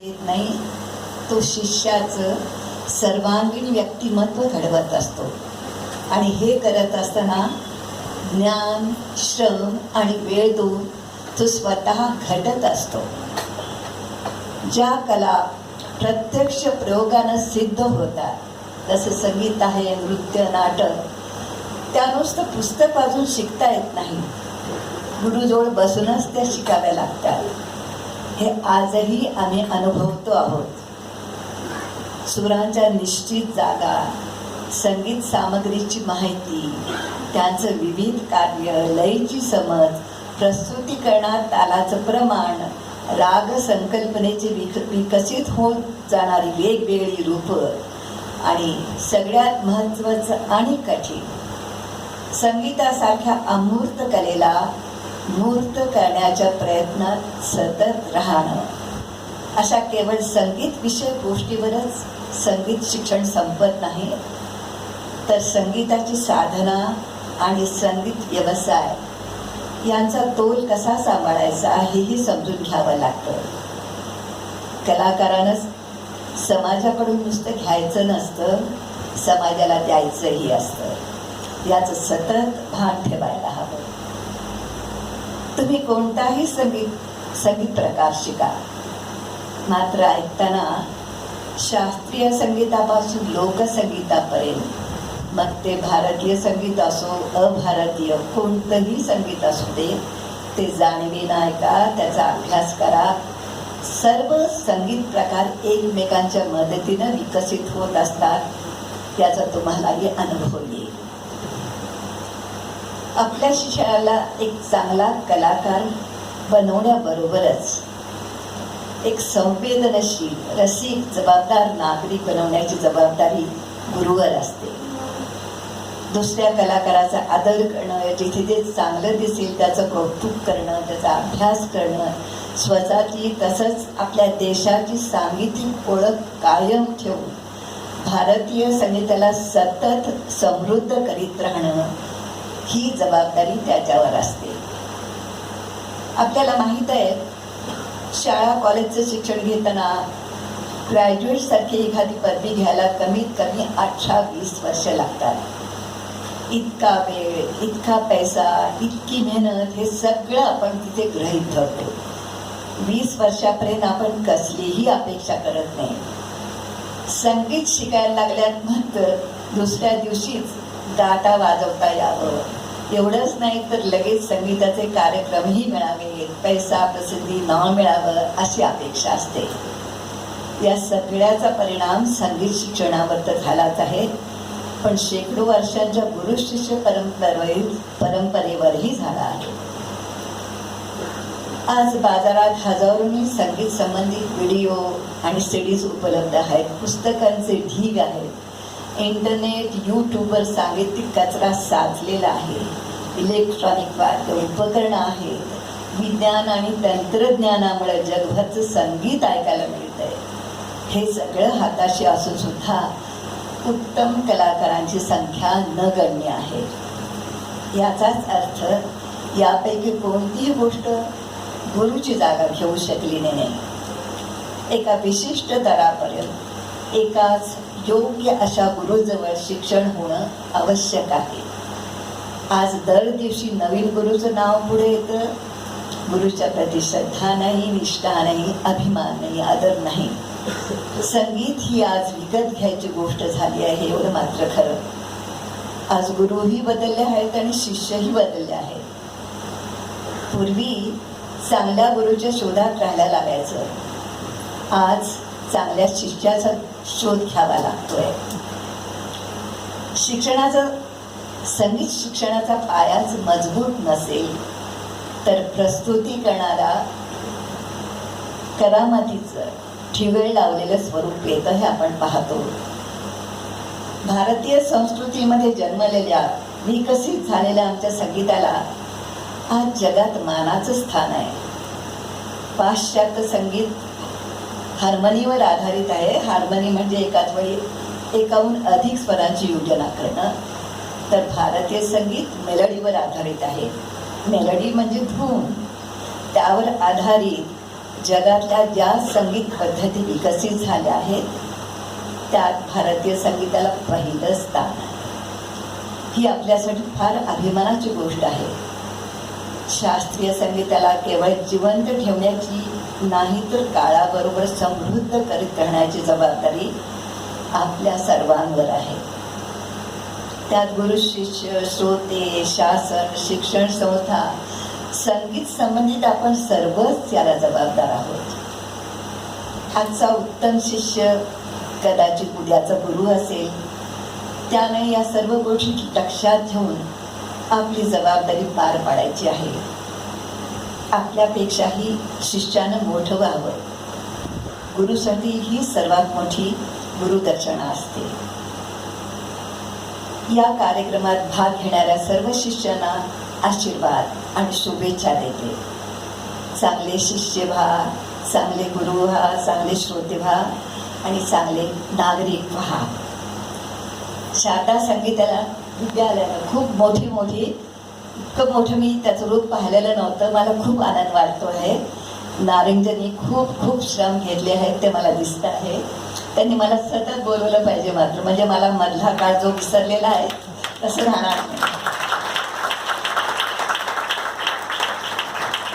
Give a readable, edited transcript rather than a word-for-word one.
येत नाही, तो शिष्याचं सर्वांगीण व्यक्तिमत्व घडवत असतो. आणि हे करत असताना ज्ञान, श्रम आणि वेळ देऊन तो स्वतः घटत असतो. ज्या कला प्रत्यक्ष प्रयोगानं सिद्ध होतात, जसं संगीत आहे, नृत्य, नाटक, त्या नुसतं पुस्तक वाचून शिकता येत नाही, गुरुजवळ बसूनच त्या शिकाव्या लागतात. हे आजही आम्ही अनुभवतो आहोत. सुरांच्या निश्चित जागा, संगीत सामग्रीची माहिती, त्यांचं विविध कार्य, लयीची समज, प्रस्तुतीकरणात तालाचं प्रमाण, राग संकल्पनेचे विकसित होत जाणारी वेगवेगळी रूपं आणि सगळ्यात महत्त्वाचं आणि कठीण, संगीतासारख्या अमूर्त कलेला मूर्त करण्याच्या प्रयत्नात सतत राहणं. अशा केवळ संगीत विषयक गोष्टीवरच संगीत शिक्षण संपत नाही, तर संगीताची साधना आणि संगीत व्यवसाय यांचा तोल कसा सांभाळायचा हेही समजून घ्यावं लागतं. कलाकारानंच समाजाकडून नुसतं घ्यायचं नसतं, समाजाला द्यायचंही असतं. याचं सतत भान ठेवायला हवं. तुम्ही कोणताही संगीत प्रकार शिका, मात्र ऐकताना शास्त्रीय संगीतापासून लोकसंगीतापर्यंत, मग ते भारतीय संगीत असो, अभारतीय कोणतंही संगीत असू दे, ते जाणीवेनं ऐका, त्याचा अभ्यास करा. सर्व संगीत प्रकार एकमेकांच्या मदतीनं विकसित होत असतात, त्याचा तुम्हालाही अनुभव येईल. आपल्या शिष्याला एक चांगला कलाकार बनवण्याबरोबरच एक संवेदनशील, रसिक, जबाबदार नागरिक बनवण्याची जबाबदारी गुरुवर असते. दुसऱ्या कलाकाराचा आदर करणं, जिथे ते चांगलं दिसेल त्याचं कौतुक करणं, त्याचा अभ्यास करणं, स्वतःची तसंच आपल्या देशाची सांगीतिक ओळख कायम ठेवून भारतीय संगीताला सतत समृद्ध करीत राहणं, ही जबाबदारी त्याच्यावर असते. आपल्याला माहीत आहे, शाळा कॉलेजचं शिक्षण घेताना ग्रॅज्युएटसारखी एखादी पदवी घ्यायला कमीत कमी 18-20 वर्ष लागतात. इतका वेळ, इतका पैसा, इतकी मेहनत, हे सगळं आपण तिथे गृहीत धरतो. 20 वर्षापर्यंत आपण कसलीही अपेक्षा करत नाही. संगीत शिकायला लागल्यात म्हणतं दुसऱ्या दिवशीच गाता वाजवता यावं, एवढंच नाही तर लगेच संगीताचे कार्यक्रमही मिळावेत, पैसा, प्रसिद्धी, नाव मिळावं, अशी अपेक्षा असते. या सगळ्याचा परिणाम संगीत शिक्षणावर तर झालाच आहे, पण शेकडो वर्षांच्या गुरु शिष्य परंपरेवरही झाला आहे. आज बाजारात हजारोनी संगीत संबंधित व्हिडिओ आणि सीडीज उपलब्ध आहेत, पुस्तकांचे ढीग आहेत, इंटरनेट, यूट्यूबवर सांगीतिक कचरा साचलेला आहे, इलेक्ट्रॉनिक वाद्य उपकरणं आहेत, विज्ञान आणि तंत्रज्ञानामुळे जगभरचं संगीत ऐकायला मिळतंय. हे सगळं हाताशी असून सुद्धा उत्तम कलाकारांची संख्या नगण्य आहे. याचाच अर्थ यापैकी कोणतीही गोष्ट गुरुची जागा घेऊ शकली नाही. एका विशिष्ट दरापर्यंत एकाच योग्य अशा गुरुजवळ शिक्षण होणं आवश्यक आहे. आज दर दिवशी नवीन गुरुचं नाव पुढे येतं. गुरुच्या प्रति श्रद्धा नाही, निष्ठा नाही, अभिमान नाही, आदर नाही. संगीत ही आज विकत घ्यायची गोष्ट झाली आहे, एवढं मात्र खरं. आज गुरुही बदलले आहेत आणि शिष्यही बदलले आहेत. पूर्वी चांगल्या गुरुच्या शोधात राहायला लागायचं, आज चांगल्या शिष्याचा शोध घ्यावा लागतोय. संगीत शिक्षणाचा पायाच मजबूत नसेल तर प्रस्तुती करणारा करामतीचं ठिवेळ लावलेलं स्वरूप येतं, हे आपण पाहतो. भारतीय संस्कृतीमध्ये जन्मलेल्या, विकसित झालेल्या आमच्या संगीताला आज जगात मानाचं स्थान आहे. पाश्चात्य संगीत हार्मनीवर आधारित आहे. हार्मनी म्हणजे एकाच वेळी एकाहून अधिक स्वरांची योजना करणं, तर भारतीय संगीत मेलडीवर आधारित आहे. मेलडी म्हणजे धून, त्यावर आधारित जगातल्या ज्या संगीत पद्धती विकसित झाल्या आहेत त्यात भारतीय संगीताला पहिलं स्थान आहे. ही आपल्यासाठी फार अभिमानाची गोष्ट आहे. शास्त्रीय संगीताला केवळ जिवंत ठेवण्याची नाही तर काळाबरोबर समृद्ध करीत राहण्याची जबाबदारी आपल्या सर्वांवर आहे. त्यात गुरु, शिष्य, श्रोते, शासन, शिक्षण संस्था, संगीत संबंधित आपण सर्वच याला जबाबदार आहोत. आजचा उत्तम शिष्य कदाचित उद्याचा गुरु असेल. त्याने या सर्व गोष्टी लक्षात घेऊन आपली जबाबदारी पार पाडायची आहे. आपल्यापेक्षाही शिष्यानं मोठं व्हावं. गुरुसाठी ही सर्वात मोठी गुरुदक्षिणा असते. या कार्यक्रमात भाग घेणाऱ्या सर्व शिष्यांना आशीर्वाद आणि शुभेच्छा देते. चांगले शिष्य व्हा, चांगले गुरु व्हा, चांगले श्रोते व्हा आणि चांगले नागरिक व्हा. शारदा संगीताला विद्यालयानं खूप मोठी इतकं मोठं मी त्याचं रूप पाहिलेलं नव्हतं. मला खूप आनंद वाटतो आहे. नारंजनी खूप श्रम घेतले आहेत ते मला दिसत आहे. त्यांनी मला सतत बोलवलं पाहिजे मात्र, म्हणजे मला मधला काळ जो विसरलेला आहे तसं राहणार नाही.